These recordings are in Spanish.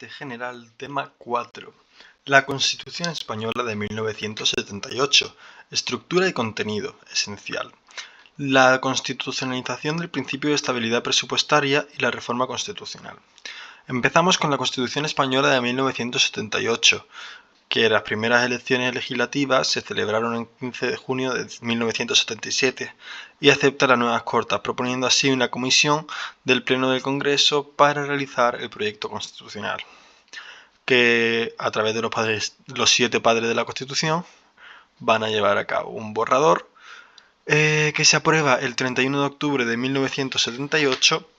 Debate general tema 4. La Constitución Española de 1978. Estructura y contenido. Esencial. La constitucionalización del principio de estabilidad presupuestaria y la reforma constitucional. Empezamos con la Constitución Española de 1978, que las primeras elecciones legislativas se celebraron el 15 de junio de 1977 y acepta las nuevas Cortes, proponiendo así una comisión del Pleno del Congreso para realizar el proyecto constitucional, que a través de los 7 padres de la Constitución van a llevar a cabo un borrador que se aprueba el 31 de octubre de 1978,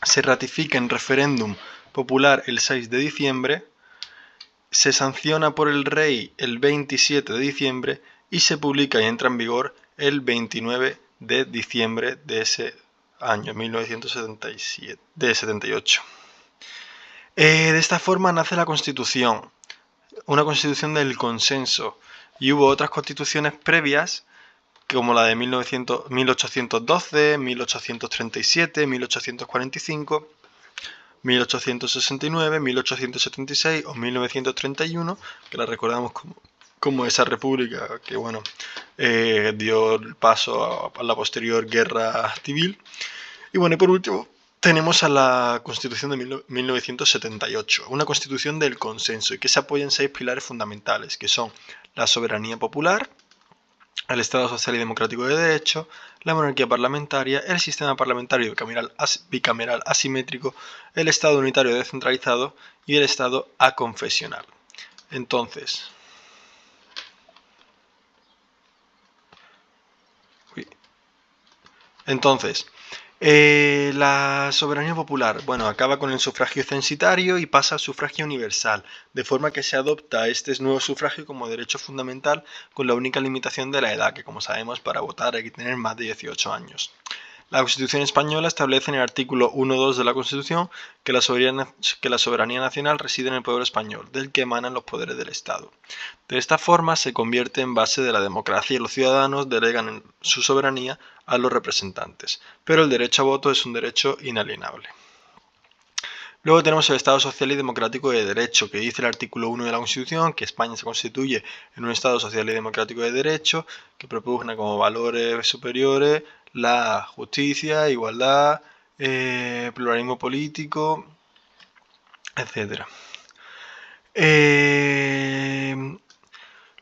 se ratifica en referéndum popular el 6 de diciembre, se sanciona por el rey el 27 de diciembre y se publica y entra en vigor el 29 de diciembre de ese año, 1978. De esta forma nace la Constitución, una Constitución del consenso, y hubo otras constituciones previas como la de 1812, 1837, 1845, 1869, 1876 o 1931, que la recordamos como esa república que dio el paso a la posterior guerra civil. Y bueno, y por último tenemos a la Constitución de 1978, una constitución del consenso y que se apoya en 6 pilares fundamentales, que son la soberanía popular, el Estado social y democrático de derecho, la monarquía parlamentaria, el sistema parlamentario bicameral asimétrico, el Estado unitario descentralizado y el Estado aconfesional. Entonces, la soberanía popular, acaba con el sufragio censitario y pasa al sufragio universal, de forma que se adopta este nuevo sufragio como derecho fundamental con la única limitación de la edad, que como sabemos para votar hay que tener más de 18 años. La Constitución española establece en el artículo 1.2 de la Constitución que la soberanía nacional reside en el pueblo español, del que emanan los poderes del Estado. De esta forma se convierte en base de la democracia y los ciudadanos delegan su soberanía a los representantes, pero el derecho a voto es un derecho inalienable. Luego tenemos el Estado social y democrático de derecho, que dice el artículo 1 de la Constitución que España se constituye en un Estado social y democrático de derecho, que propugna como valores superiores la justicia, igualdad, pluralismo político, etc.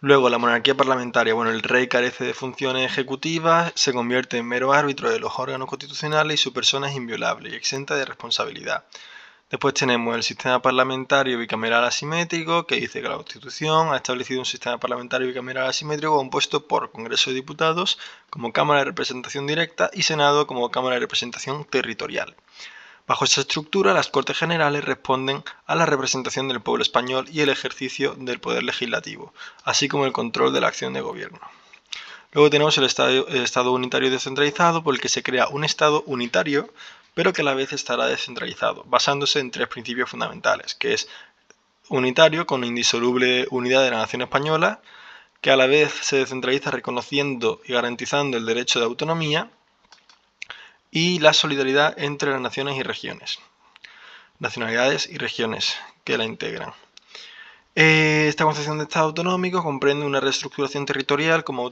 Luego, la monarquía parlamentaria. El rey carece de funciones ejecutivas, se convierte en mero árbitro de los órganos constitucionales y su persona es inviolable y exenta de responsabilidad. Después tenemos el sistema parlamentario bicameral asimétrico, que dice que la Constitución ha establecido un sistema parlamentario bicameral asimétrico compuesto por Congreso de Diputados como Cámara de Representación Directa y Senado como Cámara de Representación Territorial. Bajo esta estructura, las Cortes Generales responden a la representación del pueblo español y el ejercicio del poder legislativo, así como el control de la acción de gobierno. Luego tenemos el Estado unitario descentralizado, por el que se crea un Estado unitario, pero que a la vez estará descentralizado, basándose en 3 principios fundamentales, que es unitario, con indisoluble unidad de la nación española, que a la vez se descentraliza reconociendo y garantizando el derecho de autonomía, y la solidaridad entre las nacionalidades y regiones que la integran. Esta concepción de Estado autonómico comprende una reestructuración territorial como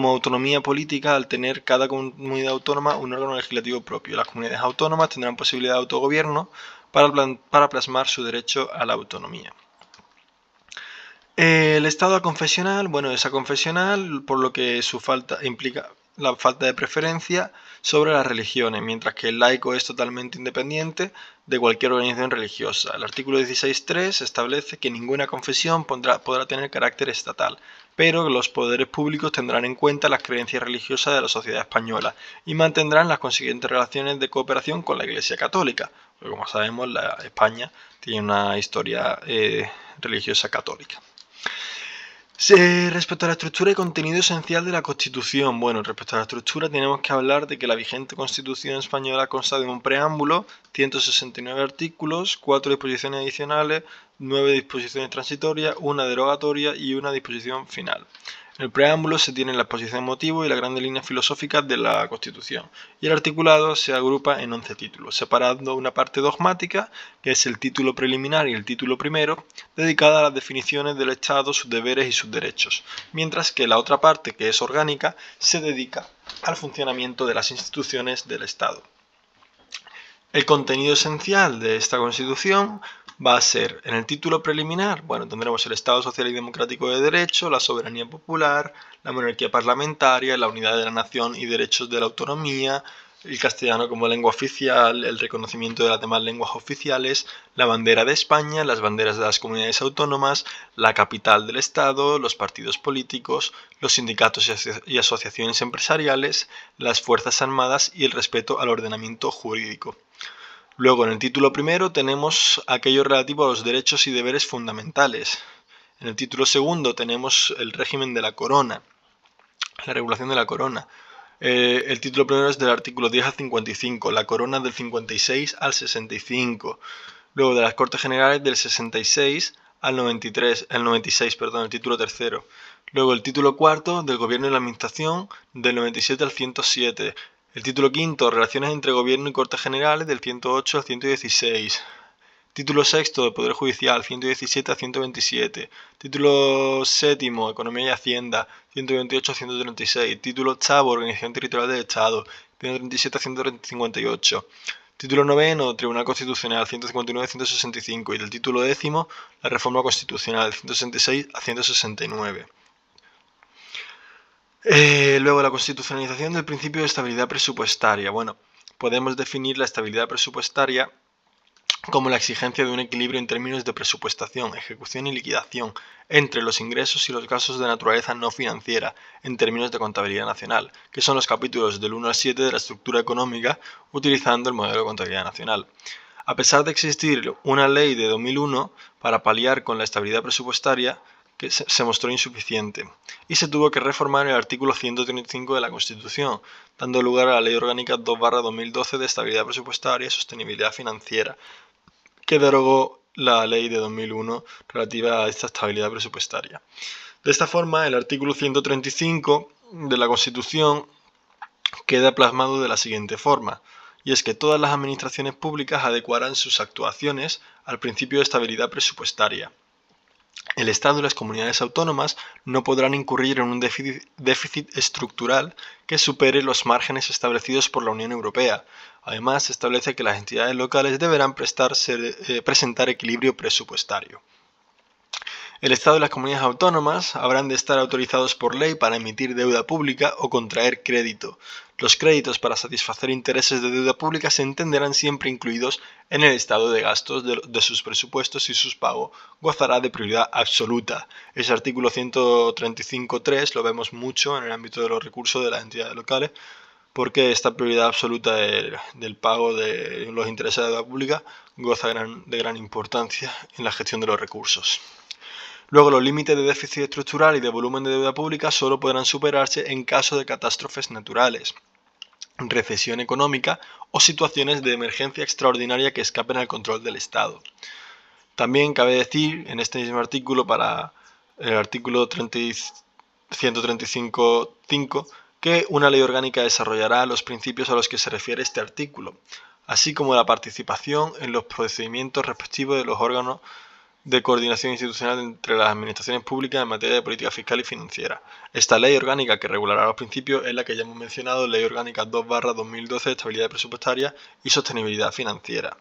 autonomía política al tener cada comunidad autónoma un órgano legislativo propio. Las comunidades autónomas tendrán posibilidad de autogobierno para plasmar su derecho a la autonomía. El Estado aconfesional, es aconfesional, por lo que su falta implica la falta de preferencia sobre las religiones, mientras que el laico es totalmente independiente de cualquier organización religiosa. El artículo 16.3 establece que ninguna confesión podrá tener carácter estatal, pero los poderes públicos tendrán en cuenta las creencias religiosas de la sociedad española y mantendrán las consiguientes relaciones de cooperación con la Iglesia Católica, porque como sabemos España tiene una historia religiosa católica. Respecto a la estructura y contenido esencial de la Constitución, respecto a la estructura tenemos que hablar de que la vigente Constitución española consta de un preámbulo, 169 artículos, 4 disposiciones adicionales, 9 disposiciones transitorias, 1 derogatoria y 1 disposición final. En el preámbulo se tiene la exposición motivo y las grandes líneas filosóficas de la Constitución, y el articulado se agrupa en 11 títulos, separando una parte dogmática, que es el título preliminar y el título primero, dedicada a las definiciones del Estado, sus deberes y sus derechos, mientras que la otra parte, que es orgánica, se dedica al funcionamiento de las instituciones del Estado. El contenido esencial de esta Constitución va a ser, en el título preliminar, tendremos el Estado social y democrático de derecho, la soberanía popular, la monarquía parlamentaria, la unidad de la nación y derechos de la autonomía, el castellano como lengua oficial, el reconocimiento de las demás lenguas oficiales, la bandera de España, las banderas de las comunidades autónomas, la capital del Estado, los partidos políticos, los sindicatos y asociaciones empresariales, las fuerzas armadas y el respeto al ordenamiento jurídico. Luego, en el título primero tenemos aquello relativo a los derechos y deberes fundamentales. En el título segundo tenemos el régimen de la corona, la regulación de la corona. El título primero es del artículo 10 al 55, la corona del 56 al 65. Luego de las Cortes Generales del 66 al 96, el título tercero. Luego el título cuarto del Gobierno y la Administración del 97 al 107. El título quinto, Relaciones entre Gobierno y Cortes Generales, del 108 al 116. Título sexto, de Poder Judicial, 117 a 127. Título séptimo, Economía y Hacienda, 128 a 136. Título octavo, Organización Territorial del Estado, 137 a 158. Título noveno, Tribunal Constitucional, 159 a 165. Y del título décimo, la Reforma Constitucional, 166 a 169. Luego, la constitucionalización del principio de estabilidad presupuestaria. Podemos definir la estabilidad presupuestaria como la exigencia de un equilibrio en términos de presupuestación, ejecución y liquidación entre los ingresos y los gastos de naturaleza no financiera en términos de contabilidad nacional, que son los capítulos del 1 al 7 de la estructura económica utilizando el modelo de contabilidad nacional. A pesar de existir una ley de 2001 para paliar con la estabilidad presupuestaria, que se mostró insuficiente, y se tuvo que reformar el artículo 135 de la Constitución, dando lugar a la Ley Orgánica 2/2012 de Estabilidad Presupuestaria y Sostenibilidad Financiera, que derogó la ley de 2001 relativa a esta estabilidad presupuestaria. De esta forma, el artículo 135 de la Constitución queda plasmado de la siguiente forma, y es que todas las administraciones públicas adecuarán sus actuaciones al principio de estabilidad presupuestaria. El Estado y las comunidades autónomas no podrán incurrir en un déficit estructural que supere los márgenes establecidos por la Unión Europea. Además, se establece que las entidades locales deberán presentar equilibrio presupuestario. El Estado y las comunidades autónomas habrán de estar autorizados por ley para emitir deuda pública o contraer crédito. Los créditos para satisfacer intereses de deuda pública se entenderán siempre incluidos en el estado de gastos de sus presupuestos y su pago gozará de prioridad absoluta. Ese artículo 135.3 lo vemos mucho en el ámbito de los recursos de las entidades locales, porque esta prioridad absoluta del pago de los intereses de deuda pública goza de gran importancia en la gestión de los recursos. Luego, los límites de déficit estructural y de volumen de deuda pública solo podrán superarse en caso de catástrofes naturales, recesión económica o situaciones de emergencia extraordinaria que escapen al control del Estado. También cabe decir en este mismo artículo, para el artículo 135.5, que una ley orgánica desarrollará los principios a los que se refiere este artículo, así como la participación en los procedimientos respectivos de los órganos de coordinación institucional entre las administraciones públicas en materia de política fiscal y financiera. Esta ley orgánica que regulará los principios es la que ya hemos mencionado, Ley Orgánica 2/2012 de Estabilidad Presupuestaria y Sostenibilidad Financiera.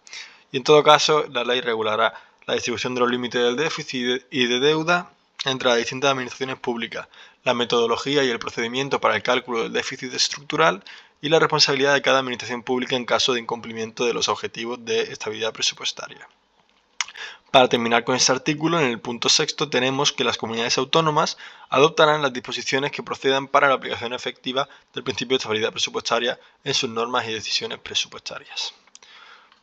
Y en todo caso, la ley regulará la distribución de los límites del déficit y de deuda entre las distintas administraciones públicas, la metodología y el procedimiento para el cálculo del déficit estructural y la responsabilidad de cada administración pública en caso de incumplimiento de los objetivos de estabilidad presupuestaria. Para terminar con este artículo, en el punto sexto tenemos que las comunidades autónomas adoptarán las disposiciones que procedan para la aplicación efectiva del principio de estabilidad presupuestaria en sus normas y decisiones presupuestarias.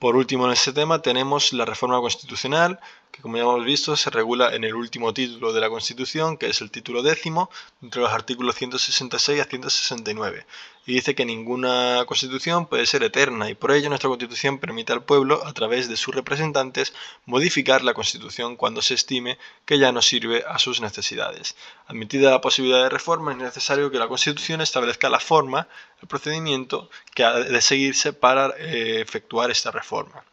Por último, en ese tema tenemos la reforma constitucional, que como ya hemos visto se regula en el último título de la Constitución, que es el título 10º, entre los artículos 166 a 169. Y dice que ninguna constitución puede ser eterna y por ello nuestra Constitución permite al pueblo, a través de sus representantes, modificar la Constitución cuando se estime que ya no sirve a sus necesidades. Admitida la posibilidad de reforma, es necesario que la Constitución establezca la forma, el procedimiento que ha de seguirse para efectuar esta reforma.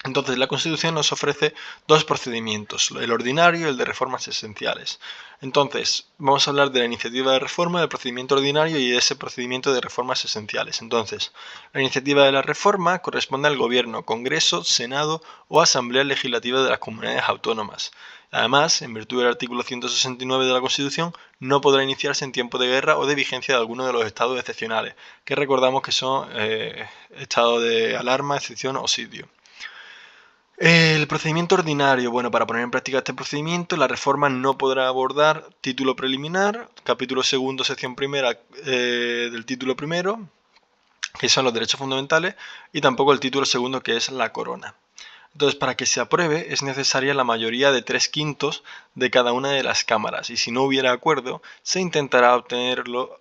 Entonces, la Constitución nos ofrece dos procedimientos, el ordinario y el de reformas esenciales. Entonces, vamos a hablar de la iniciativa de reforma, del procedimiento ordinario y de ese procedimiento de reformas esenciales. Entonces, la iniciativa de la reforma corresponde al Gobierno, Congreso, Senado o Asamblea Legislativa de las comunidades autónomas. Además, en virtud del artículo 169 de la Constitución, no podrá iniciarse en tiempo de guerra o de vigencia de alguno de los estados excepcionales, que recordamos que son estado de alarma, excepción o sitio. El procedimiento ordinario. Bueno, para poner en práctica este procedimiento, la reforma no podrá abordar título preliminar, capítulo segundo, sección primera del título primero, que son los derechos fundamentales, y tampoco el título segundo, que es la corona. Entonces, para que se apruebe es necesaria la mayoría de 3/5 de cada una de las cámaras, y si no hubiera acuerdo, se intentará obtenerlo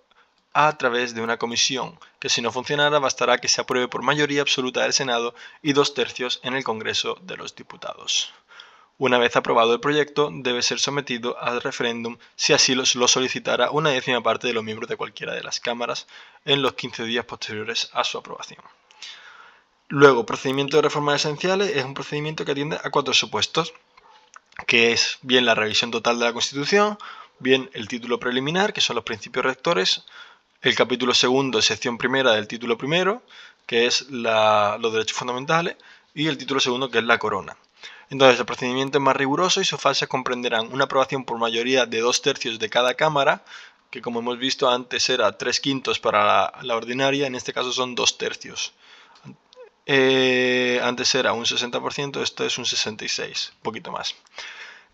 a través de una comisión, que si no funcionara bastará que se apruebe por mayoría absoluta del Senado y 2/3 en el Congreso de los Diputados. Una vez aprobado el proyecto, debe ser sometido al referéndum si así lo solicitara una 10ª parte de los miembros de cualquiera de las cámaras en los 15 días posteriores a su aprobación. Luego, procedimiento de reformas esenciales es un procedimiento que atiende a 4 supuestos, que es bien la revisión total de la Constitución, bien el título preliminar, que son los principios rectores, el capítulo segundo, sección primera del título primero, que es los derechos fundamentales, y el título segundo, que es la corona. Entonces, el procedimiento es más riguroso y sus fases comprenderán una aprobación por mayoría de 2/3 de cada cámara, que como hemos visto antes era 3/5 para la ordinaria, en este caso son 2/3. Antes era un 60%, esto es un 66%, un poquito más.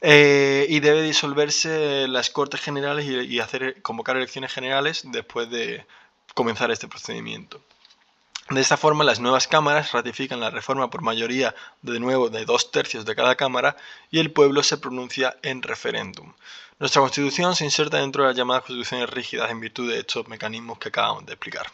Y debe disolverse las Cortes Generales y convocar elecciones generales después de comenzar este procedimiento. De esta forma, las nuevas cámaras ratifican la reforma por mayoría, de nuevo, de 2/3 de cada cámara y el pueblo se pronuncia en referéndum. Nuestra Constitución se inserta dentro de las llamadas constituciones rígidas en virtud de estos mecanismos que acabamos de explicar.